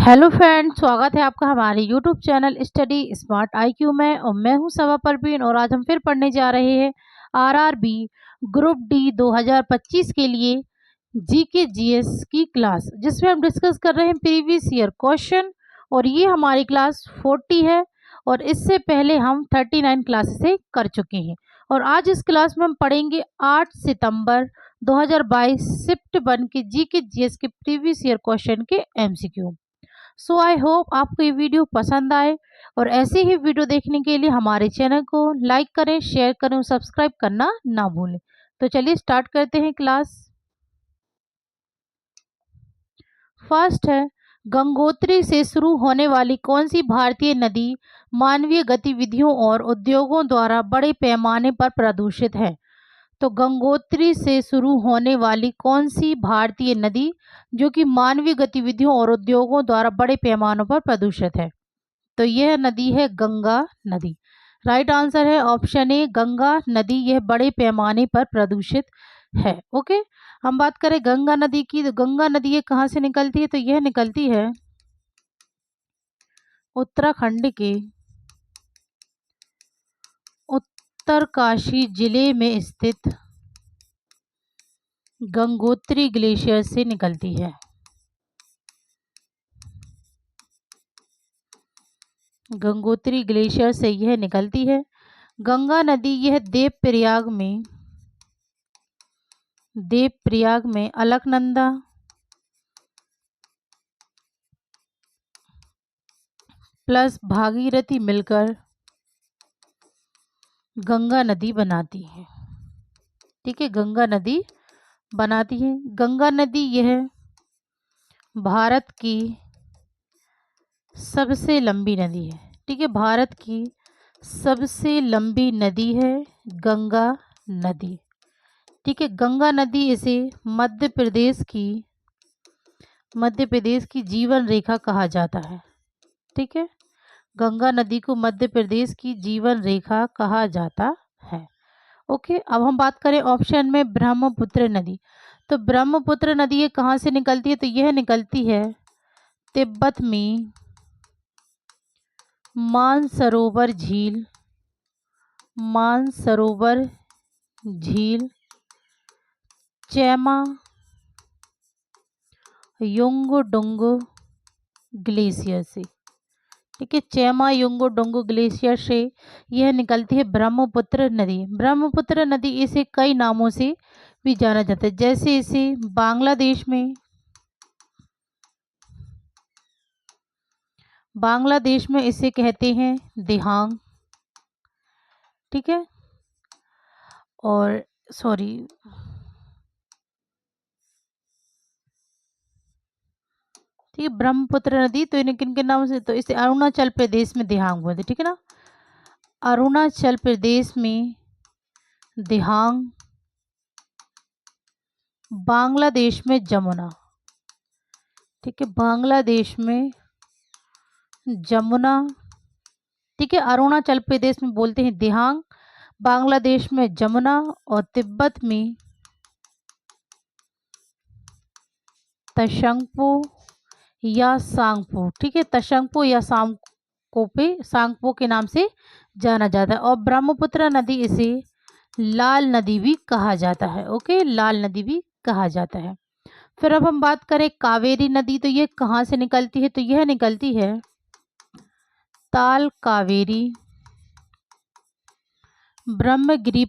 Hello friends, स्वागत है आपका हमारे YouTube channel study smart IQ में। और मैं हूं सवा परवीन और आज हम फिर पढ़ने जा रहे हैं आरआरबी ग्रुप डी 2025 के लिए जीके जीएस की क्लास, जिसमें हम डिस्कस कर रहे हैं प्रीवियस ईयर क्वेश्चन। और ये हमारी क्लास 40 है और इससे पहले हम 39 क्लासेस कर चुके हैं। और आज इस क्लास में हम पढ़ेंगे 8 सितंबर 2022 शिफ्ट 1 के जीके जीएस के प्रीवियस ईयर क्वेश्चन के एमसीक्यू। सो आई होप आपको ये वीडियो पसंद आए और ऐसे ही वीडियो देखने के लिए हमारे चैनल को लाइक करें, शेयर करें और सब्सक्राइब करना ना भूलें। तो चलिए स्टार्ट करते हैं क्लास। फर्स्ट है, गंगोत्री से शुरू होने वाली कौन सी भारतीय नदी मानवीय गतिविधियों और उद्योगों द्वारा बड़े पैमाने पर प्रदूषित है? तो गंगोत्री से शुरू होने वाली कौन सी भारतीय नदी जो कि मानवीय गतिविधियों और उद्योगों द्वारा बड़े पैमानों पर प्रदूषित है? तो यह नदी है गंगा नदी। राइट आंसर है ऑप्शन ए, गंगा नदी। यह बड़े पैमाने पर प्रदूषित है। ओके, हम बात करें गंगा नदी की, तो गंगा नदी ये कहाँ से निकलती है? तो यह निकलती है उत्तराखंड के उत्तरकाशी जिले में स्थित गंगोत्री ग्लेशियर से निकलती है। गंगोत्री ग्लेशियर से यह निकलती है। गंगा नदी यह देवप्रयाग में अलकनंदा प्लस भागीरथी मिलकर गंगा नदी बनाती है। ठीक है, गंगा नदी बनाती है। गंगा नदी यह भारत की सबसे लंबी नदी है। ठीक है, भारत की सबसे लंबी नदी है गंगा नदी। ठीक है, गंगा नदी इसे मध्य प्रदेश की जीवन रेखा कहा जाता है। ठीक है, गंगा नदी को मध्य प्रदेश की जीवन रेखा कहा जाता है। ओके, अब हम बात करें ऑप्शन में ब्रह्मपुत्र नदी। तो ब्रह्मपुत्र नदी ये कहाँ से निकलती है? तो यह निकलती है तिब्बत में मानसरोवर झील चैमा युंगडुंग ग्लेशियर से। ठीक है, चैमा युंगडुंग ग्लेशियर से यह निकलती है ब्रह्मपुत्र नदी। ब्रह्मपुत्र नदी इसे कई नामों से भी जाना जाता है, जैसे इसे बांग्लादेश में इसे कहते हैं दिहांग। ठीक है, और ठीक है, ब्रह्मपुत्र नदी तो इन्हें किन किन नामों से? तो इसे अरुणाचल प्रदेश में दिहांग बोलते। ठीक है ना, अरुणाचल प्रदेश में दिहांग, बांग्लादेश में जमुना। ठीक है, बांग्लादेश में जमुना। ठीक है, अरुणाचल प्रदेश में बोलते हैं दिहांग, बांग्लादेश में जमुना और तिब्बत में तशंगपो या सांगपो। ठीक है, तशंगपो या सांगपो के नाम से जाना जाता है। और ब्रह्मपुत्र नदी इसे लाल नदी भी कहा जाता है। ओके, लाल नदी भी कहा जाता है। फिर अब हम बात करें कावेरी नदी, तो ये कहाँ से निकलती है? तो यह निकलती है ताल कावेरी ब्रह्मगिरी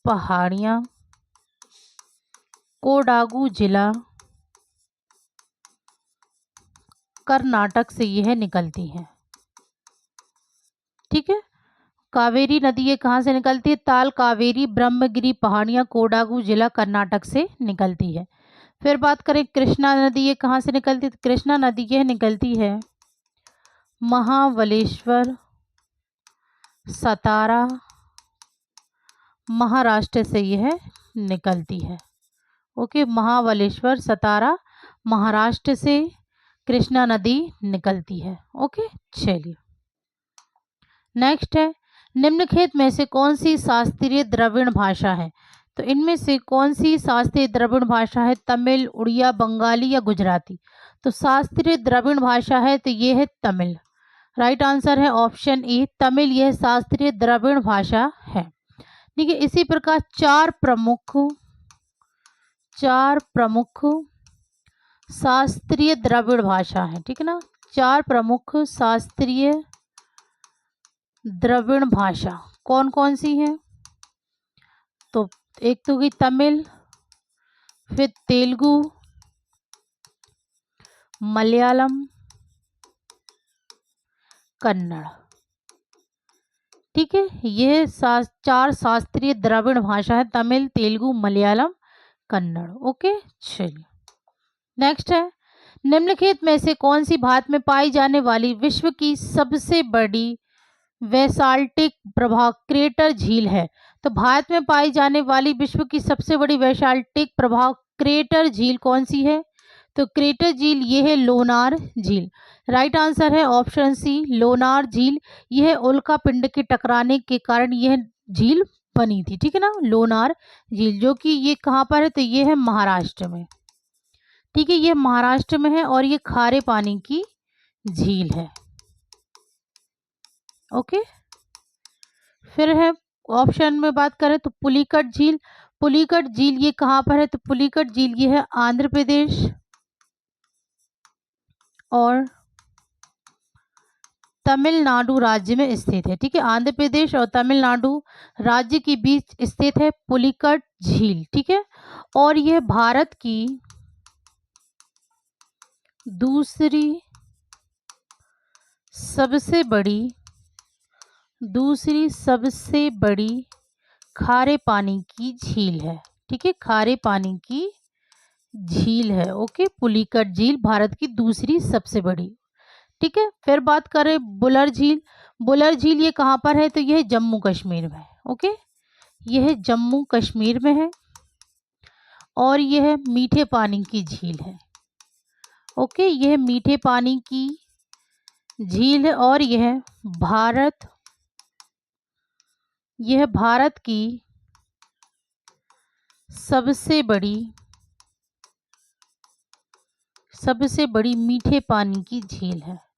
पहाड़ियाँ कोडागू जिला कर्नाटक से यह निकलती है। ठीक है, कावेरी नदी ये कहाँ से निकलती है? ताल कावेरी ब्रह्मगिरी पहाड़ियाँ कोडागू जिला कर्नाटक से निकलती है। फिर बात करें कृष्णा नदी, ये कहाँ से निकलती है? तो कृष्णा नदी यह निकलती है महाबलेश्वर सतारा महाराष्ट्र से यह निकलती है। ओके, महाबलेश्वर सतारा महाराष्ट्र से कृष्णा नदी निकलती है। ओके, चलिए नेक्स्ट है, निम्नलिखित में से कौन सी शास्त्रीय द्रविड़ भाषा है? तो इनमें से कौन सी शास्त्रीय द्रविड़ भाषा है? तमिल, उड़िया, बंगाली या गुजराती? तो शास्त्रीय द्रविड़ भाषा है तो ये है तमिल। राइट आंसर है ऑप्शन ए तमिल, यह शास्त्रीय द्रविड़ भाषा है। ठीक है, इसी प्रकार चार प्रमुख शास्त्रीय द्रविड़ भाषा है। ठीक है ना, चार प्रमुख शास्त्रीय द्रविड़ भाषा कौन कौन सी है? तो एक तो गई तमिल, फिर तेलुगु, मलयालम, कन्नड़। ठीक है, ये चार शास्त्रीय द्रविड़ भाषा है, तमिल, तेलुगु, मलयालम, कन्नड़। ओके, चलिए नेक्स्ट है, निम्नलिखित में से कौन सी भारत में पाई जाने वाली विश्व की सबसे बड़ी बेसाल्टिक प्रभाव क्रेटर झील है? तो भारत में पाई जाने वाली विश्व की सबसे बड़ी बेसाल्टिक प्रभाव क्रेटर झील कौन सी है? तो क्रेटर झील ये है लोनार झील। राइट आंसर है ऑप्शन सी लोनार झील। यह उल्का पिंड के टकराने के कारण यह झील बनी थी। ठीक है ना, लोनार झील जो कि ये कहाँ पर है? तो ये है महाराष्ट्र में। ठीक है, ये महाराष्ट्र में है और ये खारे पानी की झील है। ओके, फिर है ऑप्शन में बात करें तो पुलिकट झील। पुलिकट झील ये कहाँ पर है? तो पुलिकट झील ये है आंध्र प्रदेश और तमिलनाडु राज्य में स्थित है। ठीक है, आंध्र प्रदेश और तमिलनाडु राज्य के बीच स्थित है पुलिकट झील। ठीक है, और यह भारत की दूसरी सबसे बड़ी खारे पानी की झील है। ठीक है, खारे पानी की झील है। ओके, पुलिकट झील भारत की दूसरी सबसे बड़ी। ठीक है, फिर बात करें बुलर झील। बुलर झील ये कहाँ पर है? तो यह जम्मू कश्मीर में है। ओके, यह जम्मू कश्मीर में है और यह मीठे पानी की झील है। ओके, यह मीठे पानी की झील है और यह भारत की सबसे बड़ी मीठे पानी की झील है।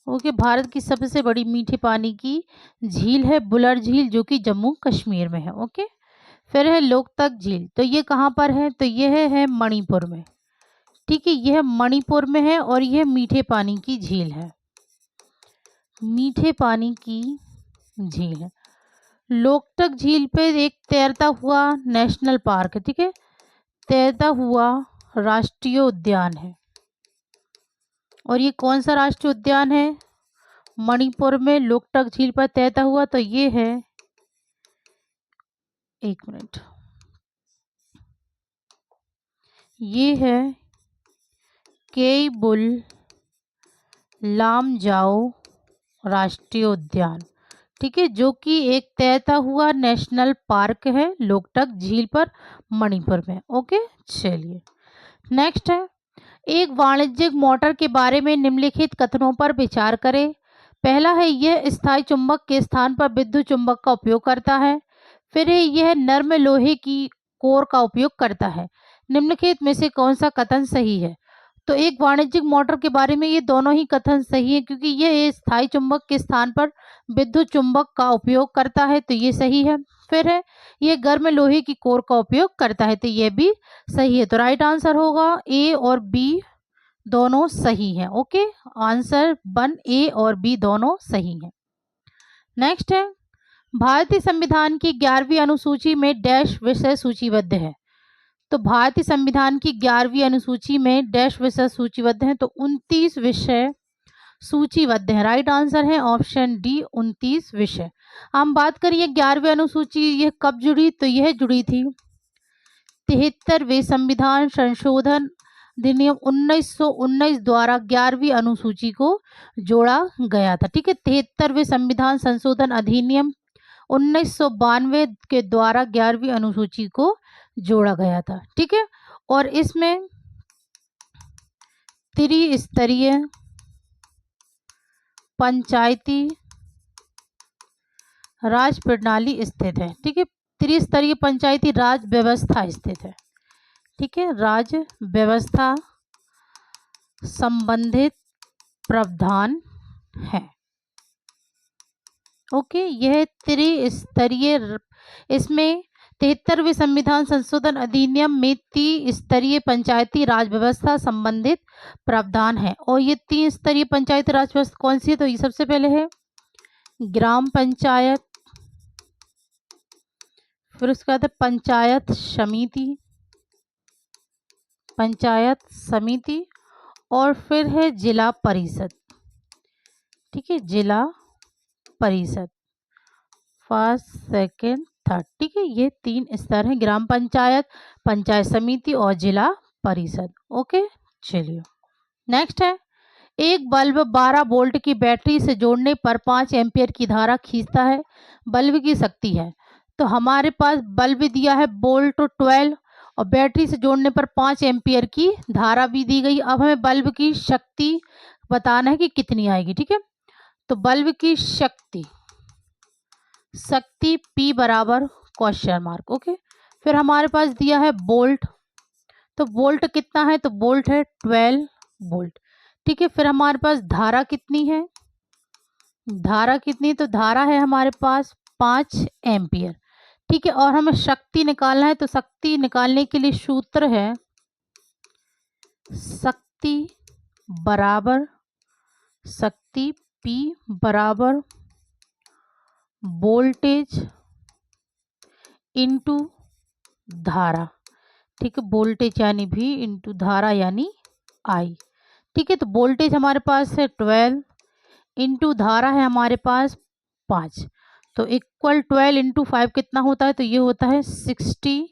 ओके, भारत की सबसे बड़ी मीठे पानी की झील है बुलर झील जो कि जम्मू कश्मीर में है। ओके, फिर है लोकतक झील। तो ये कहाँ पर है? तो यह है मणिपुर में। ठीक है, यह मणिपुर में है और यह मीठे पानी की झील है। मीठे पानी की झील है। लोकतक झील पे एक तैरता हुआ नेशनल पार्क है। ठीक है, तैरता हुआ राष्ट्रीय उद्यान है। और ये कौन सा राष्ट्रीय उद्यान है? मणिपुर में लोकतक झील पर तैरता हुआ। तो ये है, एक मिनट, ये है केईबुल लामजाओ राष्ट्रीय उद्यान। ठीक है, जो कि एक तैरता हुआ नेशनल पार्क है लोकतक झील पर मणिपुर में। ओके, चलिए नेक्स्ट है, एक वाणिज्यिक मोटर के बारे में निम्नलिखित कथनों पर विचार करें। पहला है, यह स्थायी चुंबक के स्थान पर विद्युत चुंबक का उपयोग करता है। फिर है, यह नर्म लोहे की कोर का उपयोग करता है। निम्नलिखित में से कौन सा कथन सही है? तो एक वाणिज्यिक मोटर के बारे में ये दोनों ही कथन सही है, क्योंकि यह स्थायी चुंबक के स्थान पर विद्युत चुंबक का उपयोग करता है, तो ये सही है। फिर है, ये गर्म लोहे की कोर का उपयोग करता है, तो ये भी सही है। तो राइट आंसर होगा ए और बी दोनों सही हैं। ओके, आंसर 1 ए और बी दोनों सही हैं। नेक्स्ट है, भारतीय संविधान की 11वीं अनुसूची में डैश विषय सूचीबद्ध है। तो भारतीय संविधान की 11वीं अनुसूची में डैश विषय सूचीबद्ध हैं। तो 29 विषय सूचीबद्ध है। राइट आंसर है ऑप्शन डी 29 विषय। हम बात करिए 11वीं अनुसूची यह कब जुड़ी? तो यह जुड़ी थी 73वें संविधान संशोधन अधिनियम 1919 द्वारा 11वीं अनुसूची को जोड़ा गया था। ठीक है, 73वें संविधान संशोधन अधिनियम 1992 के द्वारा 11वीं अनुसूची को जोड़ा गया था। ठीक है, और इसमें त्रिस्तरीय पंचायती राज प्रणाली स्थित है। ठीक है, त्रिस्तरीय पंचायती राज व्यवस्था स्थित है। ठीक है, राज व्यवस्था संबंधित प्रावधान है। ओके, यह त्रिस्तरीय, इसमें 73वें संविधान संशोधन अधिनियम में त्रिस्तरीय पंचायती राज व्यवस्था संबंधित प्रावधान है। और ये त्रिस्तरीय पंचायती राज व्यवस्था कौन सी है? तो ये सबसे पहले है ग्राम पंचायत, फिर उसके बाद है पंचायत समिति, पंचायत समिति, और फिर है जिला परिषद। ठीक है, जिला परिषद, फर्स्ट सेकंड थर्ड। ठीक है, ये 3 स्तर हैं, ग्राम पंचायत, पंचायत समिति और जिला परिषद। ओके, चलिए नेक्स्ट है, एक बल्ब 12 वोल्ट की बैटरी से जोड़ने पर 5 एम्पियर की धारा खींचता है। बल्ब की शक्ति है, तो हमारे पास बल्ब दिया है वोल्ट 12 और बैटरी से जोड़ने पर 5 एम्पियर की धारा भी दी गई। अब हमें बल्ब की शक्ति बताना है कि कितनी आएगी। ठीक है, तो बल्ब की शक्ति P बराबर क्वेश्चन मार्क। ओके, फिर हमारे पास दिया है वोल्ट, तो वोल्ट कितना है? तो वोल्ट है 12 वोल्ट। ठीक है, फिर हमारे पास धारा कितनी है? धारा कितनी? तो धारा है हमारे पास 5 एम्पियर। ठीक है, और हमें शक्ति निकालना है, तो शक्ति निकालने के लिए सूत्र है शक्ति बराबर, शक्ति P बराबर वोल्टेज इंटू धारा। ठीक है, वोल्टेज यानी V इंटू धारा यानी I। ठीक है, तो वोल्टेज हमारे पास है 12 इंटू धारा है हमारे पास 5, तो इक्वल 12 इंटू 5 कितना होता है? तो ये होता है 60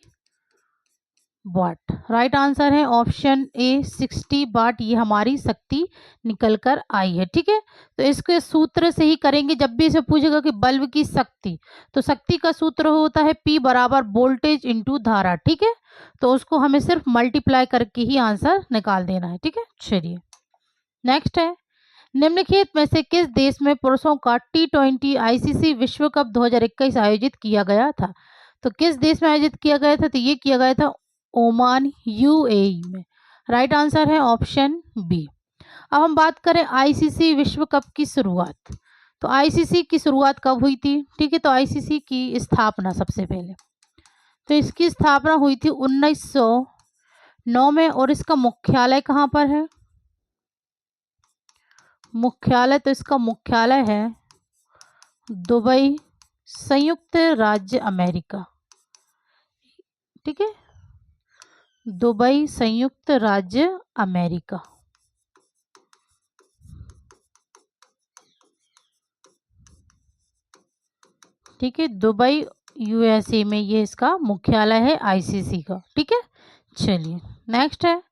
वाट। राइट आंसर है ऑप्शन ए 60 वाट, ये हमारी शक्ति निकल कर आई है। ठीक है, तो इसके सूत्र से ही करेंगे। जब भी इसे पूछेगा कि बल्ब की शक्ति, तो शक्ति का सूत्र होता है P बराबर वोल्टेज इंटू धारा। ठीक है, तो उसको हमें सिर्फ मल्टीप्लाई करके ही आंसर निकाल देना है। ठीक है, चलिए नेक्स्ट है, निम्नलिखित में से किस देश में पुरुषों का T20 ICC विश्व कप 2021 आयोजित किया गया था? तो किस देश में आयोजित किया गया था? तो ये किया गया था ओमान, UAE में। राइट आंसर है ऑप्शन बी। अब हम बात करें ICC विश्व कप की शुरुआत, तो ICC की शुरुआत कब हुई थी? ठीक है, तो ICC की स्थापना सबसे पहले, तो इसकी स्थापना हुई थी 1909 में। और इसका मुख्यालय कहाँ पर है? मुख्यालय, तो इसका मुख्यालय है दुबई, संयुक्त राज्य अमेरिका। ठीक है, दुबई, संयुक्त राज्य अमेरिका। ठीक है, दुबई USA में ये इसका मुख्यालय है ICC का। ठीक है, चलिए नेक्स्ट है,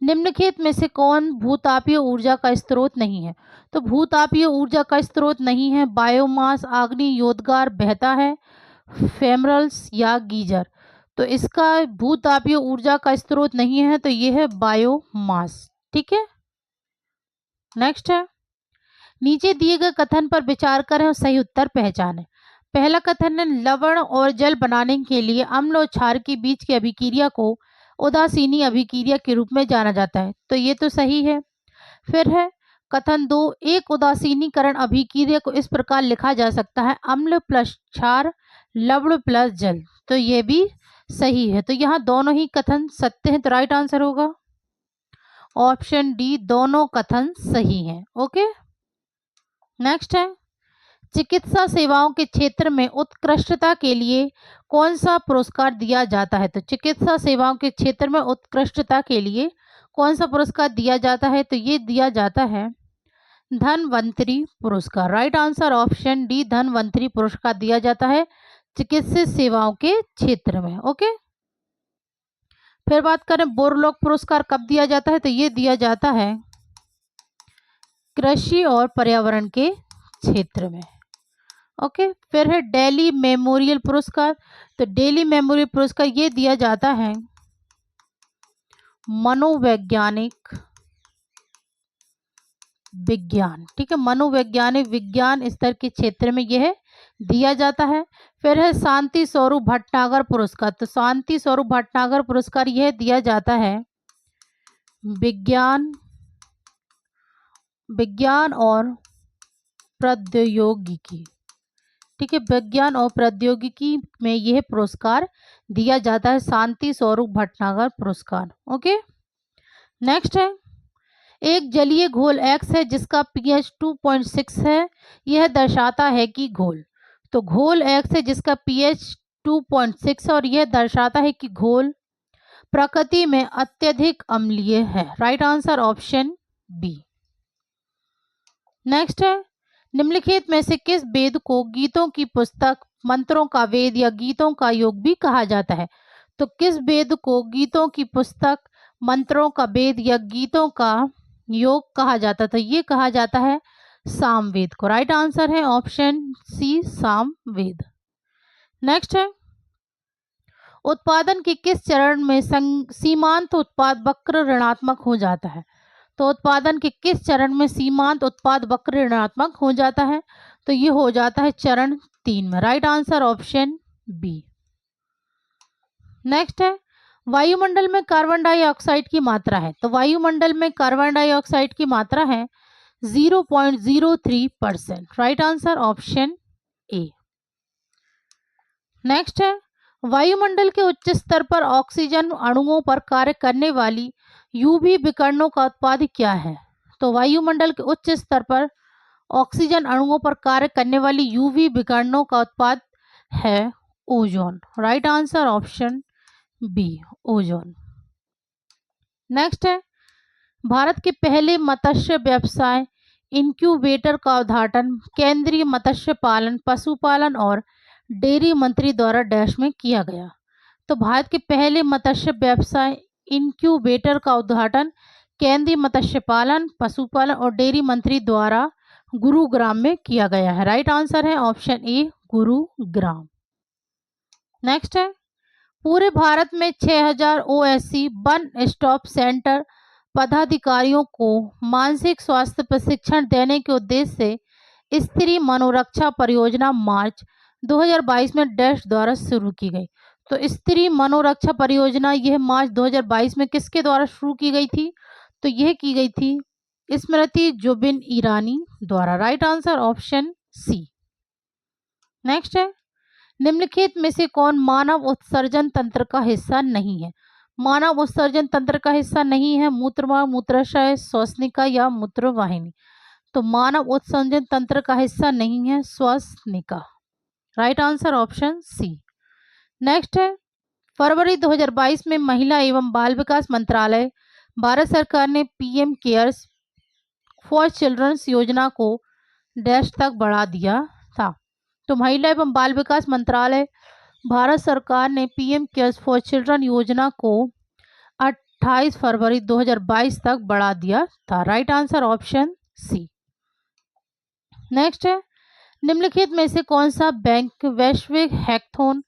निम्नलिखित में से कौन भूतापीय ऊर्जा का स्रोत नहीं है? तो भूतापीय ऊर्जा का स्रोत नहीं है बायोमास, अग्नियोद्गार बहता है, फेमरल्स या गीजर। तो इसका भूतापीय ऊर्जा का स्रोत नहीं है, तो ये है बायोमास। ठीक है, नेक्स्ट है, नीचे दिए गए कथन पर विचार करें और सही उत्तर पहचानें। पहला कथन है, लवण और जल बनाने के लिए अम्ल और क्षार के बीच की अभिक्रिया को उदासीनी अभिक्रिया के रूप में जाना जाता है, तो ये तो सही है। फिर है कथन 2, एक उदासीनीकरण अभिक्रिया को इस प्रकार लिखा जा सकता है, अम्ल प्लस क्षार, लवण प्लस जल, तो ये भी सही है। तो यहाँ दोनों ही कथन सत्य हैं, तो राइट आंसर होगा ऑप्शन डी, दोनों कथन सही हैं। ओके, नेक्स्ट है, चिकित्सा सेवाओं के क्षेत्र में उत्कृष्टता के लिए कौन सा पुरस्कार दिया जाता है? तो चिकित्सा सेवाओं के क्षेत्र में उत्कृष्टता के लिए कौन सा पुरस्कार दिया जाता है? तो ये दिया जाता है धन्वंतरी पुरस्कार। Right answer option D, Dhanvantari पुरस्कार दिया जाता है चिकित्सा सेवाओं के क्षेत्र में। ओके, फिर बात करें बोरलॉग पुरस्कार कब दिया जाता है? तो ये दिया जाता है कृषि और पर्यावरण के क्षेत्र में। ओके, फिर है डेली मेमोरियल पुरस्कार, तो डेली मेमोरियल पुरस्कार ये दिया जाता है मनोवैज्ञानिक विज्ञान। ठीक है, मनोवैज्ञानिक विज्ञान स्तर के क्षेत्र में यह दिया जाता है। फिर है शांति स्वरूप भटनागर पुरस्कार। तो शांति स्वरूप भटनागर पुरस्कार यह दिया जाता है विज्ञान और प्रौद्योगिकी। ठीक है, विज्ञान और प्रौद्योगिकी में यह पुरस्कार दिया जाता है, शांति स्वरूप भटनागर पुरस्कार। ओके, नेक्स्ट है एक जलीय घोल X है जिसका pH 2.6 है, यह दर्शाता है कि घोल। तो घोल X है जिसका pH 2.6 और यह दर्शाता है कि घोल प्रकृति में अत्यधिक अम्लीय है। Right answer option B. Next है निम्नलिखित में से किस वेद को गीतों की पुस्तक, मंत्रों का वेद या गीतों का योग भी कहा जाता है? तो किस वेद को गीतों की पुस्तक, मंत्रों का वेद या गीतों का योग कहा जाता? तो ये कहा जाता है सामवेद को। राइट आंसर है ऑप्शन सी, सामवेद। नेक्स्ट है उत्पादन के किस चरण में सीमांत उत्पाद वक्र ऋणात्मक हो जाता है? तो उत्पादन के किस चरण में सीमांत उत्पाद वक्र ऋणात्मक हो जाता है? तो ये हो जाता है चरण 3 में। Right answer option B. Next है वायुमंडल में कार्बन डाइऑक्साइड की मात्रा है। तो वायुमंडल में कार्बन डाइऑक्साइड की मात्रा है 0.03%। Right answer option A. Next है वायुमंडल के उच्च स्तर पर ऑक्सीजन अणुओं पर कार्य करने वाली यूवी विकिरणों का उत्पाद क्या है? तो वायुमंडल के उच्च स्तर पर ऑक्सीजन अणुओं पर कार्य करने वाली यूवी विकिरणों का उत्पाद है ozone. Right answer option B, ozone. Next है भारत के पहले मत्स्य व्यवसाय इंक्यूबेटर का उद्घाटन केंद्रीय मत्स्य पालन, पशुपालन और डेयरी मंत्री द्वारा डैश में किया गया। तो भारत के पहले मत्स्य व्यवसाय इंक्यूबेटर का उद्घाटन केंद्रीय मत्स्य पालन, पशुपालन और डेयरी मंत्री द्वारा गुरुग्राम में किया गया है। राइट आंसर है ऑप्शन ए, गुरुग्राम। नेक्स्ट है पूरे भारत में 6000 OSC वन स्टॉप सेंटर पदाधिकारियों को मानसिक स्वास्थ्य प्रशिक्षण देने के उद्देश्य से स्त्री मनोरक्षा परियोजना मार्च 2022 में डैश द्वारा शुरू की गई। तो स्त्री मनोरक्षा परियोजना यह मार्च 2022 में किसके द्वारा शुरू की गई थी? तो यह की गई थी स्मृति जुबिन ईरानी द्वारा। Right answer option C. Next है निम्नलिखित में से कौन मानव उत्सर्जन तंत्र का हिस्सा नहीं है? मानव उत्सर्जन तंत्र का हिस्सा नहीं है मूत्रवाहिनी, मूत्राशय, श्वसनिका या मूत्रवाहिनी। तो मानव उत्सर्जन तंत्र का हिस्सा नहीं है श्वसनिका। Right answer option C. Next है फरवरी 2022 में महिला एवं बाल विकास मंत्रालय भारत सरकार ने PM केयर्स फॉर चिल्ड्रंस योजना को डैश तक बढ़ा दिया था। तो महिला एवं बाल विकास मंत्रालय भारत सरकार ने PM केयर्स फॉर चिल्ड्रन योजना को 28 फरवरी 2022 तक बढ़ा दिया था। Right answer option C. Next है निम्नलिखित में से कौन सा बैंक वैश्विक हैकाथॉन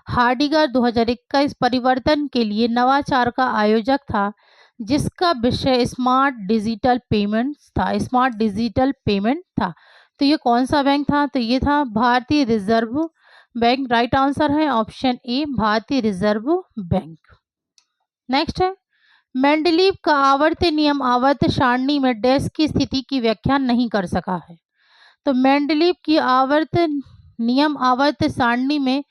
हार्डिगर 2021 परिवर्तन के लिए नवाचार का आयोजक था, जिसका विषय स्मार्ट डिजिटल पेमेंट्स था? स्मार्ट डिजिटल पेमेंट था। तो ये कौन सा बैंक था? तो ये था भारतीय रिजर्व बैंक। राइट आंसर है ऑप्शन ए, भारतीय रिजर्व बैंक। नेक्स्ट है मेंडलीव का आवर्त नियम आवर्त सारणी में डैश की स्थिति की व्याख्या नहीं कर सका है। तो मेंडलीव की आवर्त नियम आवर्त सारणी में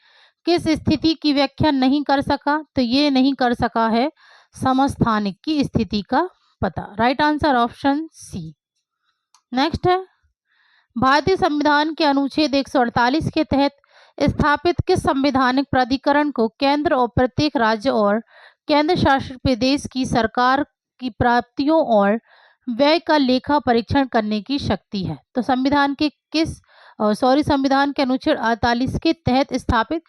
किस स्थिति की व्याख्या नहीं कर सका? तो ये नहीं कर सका है समस्थानिक की स्थिति का पता। Right answer option C. Next है भारतीय संविधान के अनुच्छेद 148 के तहत स्थापित किस संवैधानिक प्राधिकरण को केंद्र और प्रत्येक राज्य और केंद्र शासित प्रदेश की सरकार की प्राप्तियों और व्यय का लेखा परीक्षण करने की शक्ति है? तो संविधान के अनुच्छेद 48 के तहत स्थापित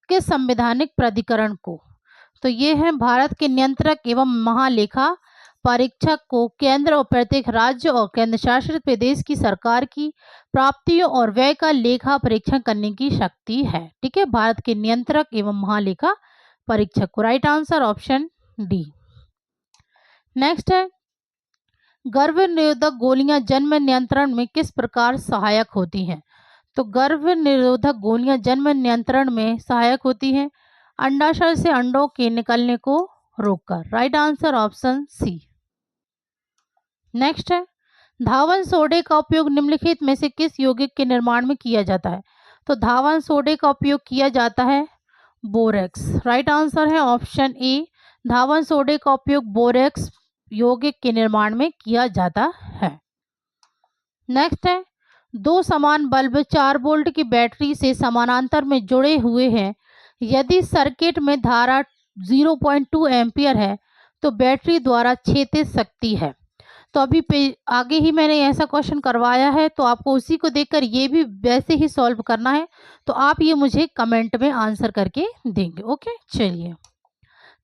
किस संवैधानिक प्राधिकरण को? तो ये है भारत के नियंत्रक एवं महालेखा परीक्षक को केंद्र और प्रत्येक राज्य और केंद्र शासित प्रदेश की सरकार की प्राप्तियों और व्यय का लेखा परीक्षण करने की शक्ति है। ठीक है, भारत के नियंत्रक एवं महालेखा परीक्षक को। Right answer option D. Next है गर्भ निरोधक गोलियां जन्म नियंत्रण में किस प्रकार सहायक होती हैं? तो गर्भ निरोधक गोलियां जन्म नियंत्रण में सहायक होती हैं, अंडाशय से अंडों के निकलने को रोककर। Right answer option C. Next है, धावन सोडे का उपयोग निम्नलिखित में से किस यौगिक के निर्माण में किया जाता है? तो धावन सोडे का उपयोग किया जाता है बोरेक्स। राइट आंसर है ऑप्शन ए, धावन सोडे का उपयोग बोरेक्स यौगिक के निर्माण में किया जाता है। नेक्स्ट है, दो समान बल्ब 4 वोल्ट की बैटरी से समानांतर में जुड़े हुए हैं। यदि सर्किट में धारा 0.2 एम्पियर है तो बैटरी द्वारा क्षैतिज शक्ति है। तो अभी आगे ही मैंने ऐसा क्वेश्चन करवाया है, तो आपको उसी को देखकर ये भी वैसे ही सॉल्व करना है। तो आप ये मुझे कमेंट में आंसर करके देंगे। ओके, चलिए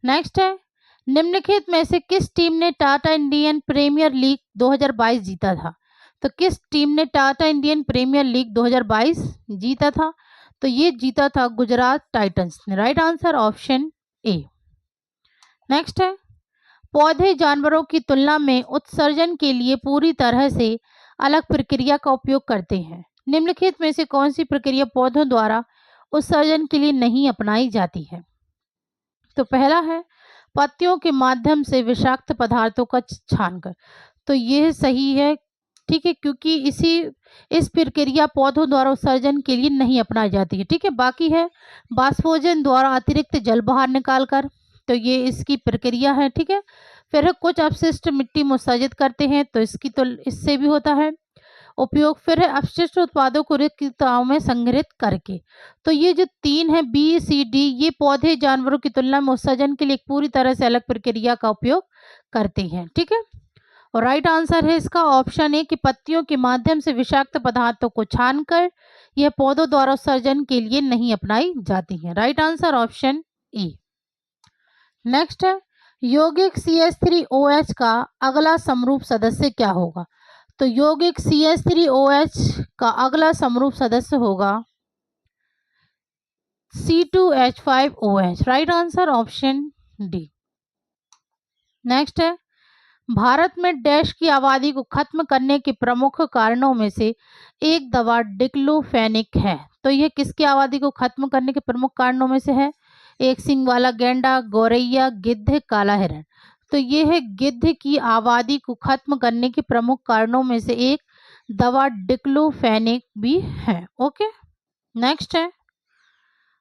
नेक्स्ट है, निम्नलिखित में से किस टीम ने टाटा इंडियन प्रीमियर लीग 2022 जीता था? तो किस टीम ने टाटा इंडियन प्रीमियर लीग 2022 जीता था? तो ये जीता था गुजरात टाइटंस ने। Right answer option A. Next है, पौधे जानवरों की तुलना में उत्सर्जन के लिए पूरी तरह से अलग प्रक्रिया का उपयोग करते हैं। निम्नलिखित में से कौन सी प्रक्रिया पौधों द्वारा उत्सर्जन के लिए नहीं अपनाई जाती है? तो पहला है पत्तियों के माध्यम से विषाक्त पदार्थों का छानकर। तो यह सही है, ठीक है, क्योंकि इस प्रक्रिया पौधों द्वारा उत्सर्जन के लिए नहीं अपनाई जाती है। ठीक है, बाकी है बाष्पोजन द्वारा अतिरिक्त जल बाहर निकालकर, तो ये इसकी प्रक्रिया है। ठीक है, फिर कुछ अपशिष्ट मिट्टी में उत्सर्जित करते हैं, तो इससे भी होता है उपयोग। फिर है अपशिष्ट उत्पादों को रिक्तताओं में संग्रहित करके। तो ये जो 3 है बी सी डी, ये पौधे जानवरों की तुलना में उत्सर्जन के लिए पूरी तरह से अलग प्रक्रिया का उपयोग करते हैं। ठीक है, और राइट आंसर है इसका ऑप्शन ए कि पत्तियों के माध्यम से विषाक्त पदार्थों को छानकर यह पौधों द्वारा उत्सर्जन के लिए नहीं अपनाई जाती है। Right answer option A. Next है, यौगिक CH3OH का अगला समरूप सदस्य क्या होगा? तो यौगिक CH3OH का अगला समरूप सदस्य होगा C2H5OH। Right answer option D. Next है, भारत में डैश की आबादी को खत्म करने के प्रमुख कारणों में से एक दवा डिक्लोफेनिक है। तो यह किसकी आबादी को खत्म करने के प्रमुख कारणों में से है? एक सींग वाला गैंडा, गौरैया, गिद्ध, काला हिरण। तो यह है गिद्ध की आबादी को खत्म करने के प्रमुख कारणों में से एक दवा डिक्लोफेनिक भी है। ओके, नेक्स्ट है,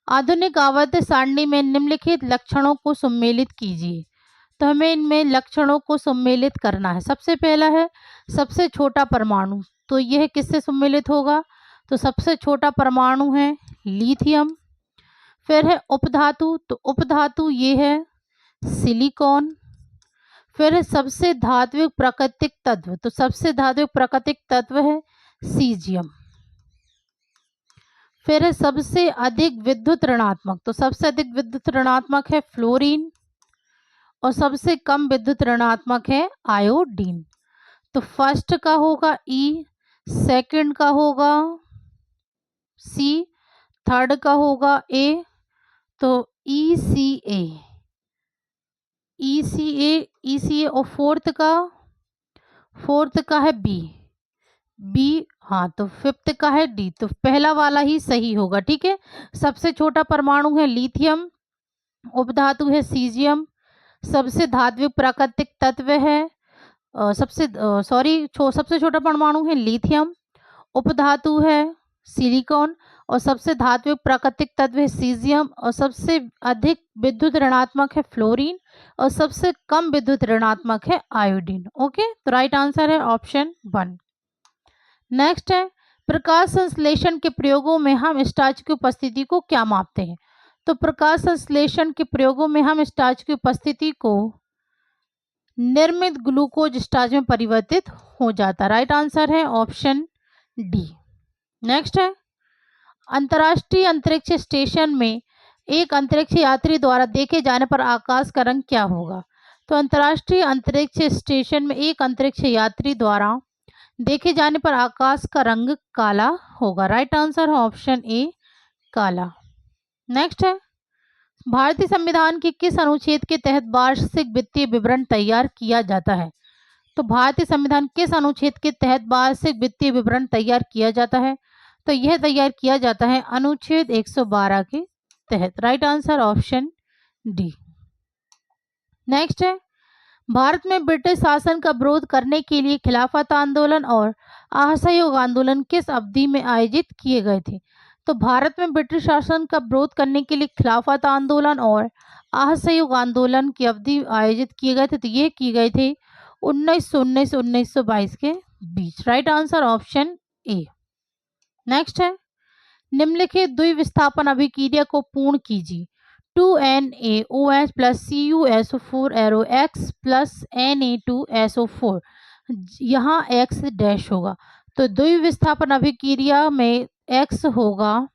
आधुनिक आवर्त सारणी में निम्नलिखित लक्षणों को सम्मिलित कीजिए। तो हमें इनमें लक्षणों को सम्मिलित करना है। सबसे पहला है सबसे छोटा परमाणु, तो यह किससे सम्मिलित होगा? तो सबसे छोटा परमाणु है लिथियम। फिर है उपधातु, तो उपधातु ये है सिलिकॉन। फिर है सबसे धात्विक प्राकृतिक तत्व, तो सबसे धात्विक प्राकृतिक तत्व है सीजियम। फिर है सबसे अधिक विद्युत ऋणात्मक, तो सबसे अधिक विद्युत ऋणात्मक है फ्लोरीन, और सबसे कम विद्युत ऋणात्मक है आयोडीन। तो फर्स्ट का होगा ई, सेकंड का होगा सी, थर्ड का होगा ए, तो ECA, और फोर्थ का है बी, हाँ, तो फिफ्थ का है डी। तो पहला वाला ही सही होगा। ठीक है, सबसे छोटा परमाणु है लिथियम, उपधातु है सीजियम, सबसे धात्विक प्राकृतिक तत्व है सबसे छोटा परमाणु है लिथियम, उपधातु है सिलिकॉन, और सबसे धात्विक प्राकृतिक तत्व है सीजियम, और सबसे अधिक विद्युत ऋणात्मक है फ्लोरीन, और सबसे कम विद्युत ऋणात्मक है आयोडीन। ओके, तो राइट आंसर है ऑप्शन 1। नेक्स्ट है, प्रकाश संश्लेषण के प्रयोगों में हम स्टार्च की उपस्थिति को क्या मापते हैं? तो प्रकाश संश्लेषण के प्रयोगों में हम स्टार्च की उपस्थिति को निर्मित ग्लूकोज स्टार्च में परिवर्तित हो जाता है। राइट आंसर है ऑप्शन डी। नेक्स्ट है, अंतर्राष्ट्रीय अंतरिक्ष स्टेशन में एक अंतरिक्ष यात्री द्वारा देखे जाने पर आकाश का रंग क्या होगा? तो अंतर्राष्ट्रीय अंतरिक्ष स्टेशन में एक अंतरिक्ष यात्री द्वारा देखे जाने पर आकाश का रंग काला होगा। राइट आंसर है ऑप्शन ए, काला। नेक्स्ट है, भारतीय संविधान के किस अनुच्छेद के तहत वार्षिक वित्तीय विवरण तैयार किया जाता है? तो भारतीय संविधान किस अनुच्छेद के तहत वार्षिक वित्तीय विवरण तैयार किया जाता है? तो यह तैयार किया जाता है अनुच्छेद 112 के तहत। Right answer option D. Next है, भारत में ब्रिटिश शासन का विरोध करने के लिए खिलाफत आंदोलन और असहयोग आंदोलन किस अवधि में आयोजित किए गए थे? तो भारत में ब्रिटिश शासन का विरोध करने के लिए खिलाफत आंदोलन और असहयोग आंदोलन की अवधि आयोजित किए गए थे, तो ये किए गए थे 1919 1922 के बीच। Right answer option A. Next है, निम्नलिखित द्विविस्थापन अभिक्रिया को पूर्ण कीजिए। 2NaOH plus CuSO4 arrow X plus Na2SO4, यहाँ X डैश होगा, तो द्विविस्थापन अभिक्रिया में X होगा,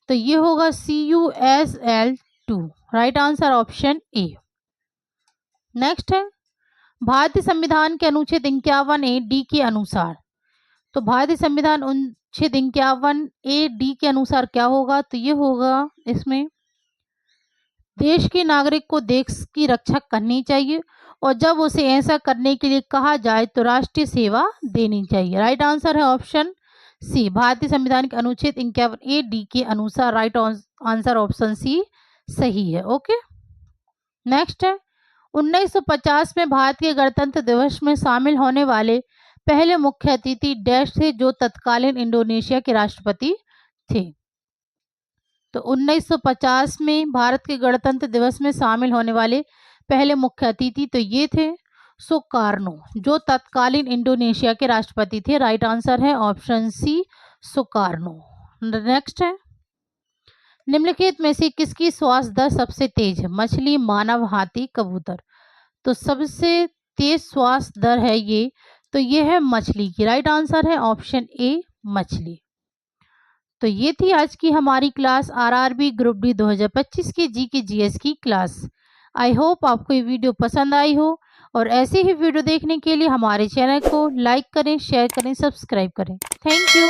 तो ये होगा CuSl2। Right answer option A. Next है, भारतीय संविधान के अनुच्छेद 51A(d) के अनुसार, तो भारतीय संविधान अनुच्छेद 51A(d) के अनुसार क्या होगा? तो ये होगा, इसमें देश के नागरिक को देश की रक्षा करनी चाहिए और जब उसे ऐसा करने के लिए कहा जाए तो राष्ट्रीय सेवा देनी चाहिए। राइट आंसर है ऑप्शन सी, भारतीय संविधान के अनुच्छेद 51A(d) के अनुसार। राइट आंसर ऑप्शन सी सही है। ओके। नेक्स्ट है, 1950 में भारतीय गणतंत्र दिवस में शामिल होने वाले पहले मुख्य अतिथि डैश थे, जो तत्कालीन इंडोनेशिया के राष्ट्रपति थे। तो 1950 में भारत के गणतंत्र दिवस में शामिल होने वाले पहले मुख्य अतिथि तो ये थे सुकार्नो, जो तत्कालीन इंडोनेशिया के राष्ट्रपति थे। राइट आंसर है ऑप्शन सी, सुकार्नो। नेक्स्ट है, निम्नलिखित में से किसकी श्वास दर सबसे तेज है? मछली, मानव, हाथी, कबूतर। तो सबसे तेज श्वास दर है ये, तो ये है मछली की। राइट आंसर है ऑप्शन ए, मछली। तो ये थी आज की हमारी क्लास आरआरबी ग्रुप डी 2025 की जीके जीएस की क्लास। आई होप आपको ये वीडियो पसंद आई हो और ऐसे ही वीडियो देखने के लिए हमारे चैनल को लाइक करें, शेयर करें, सब्सक्राइब करें। Thank you.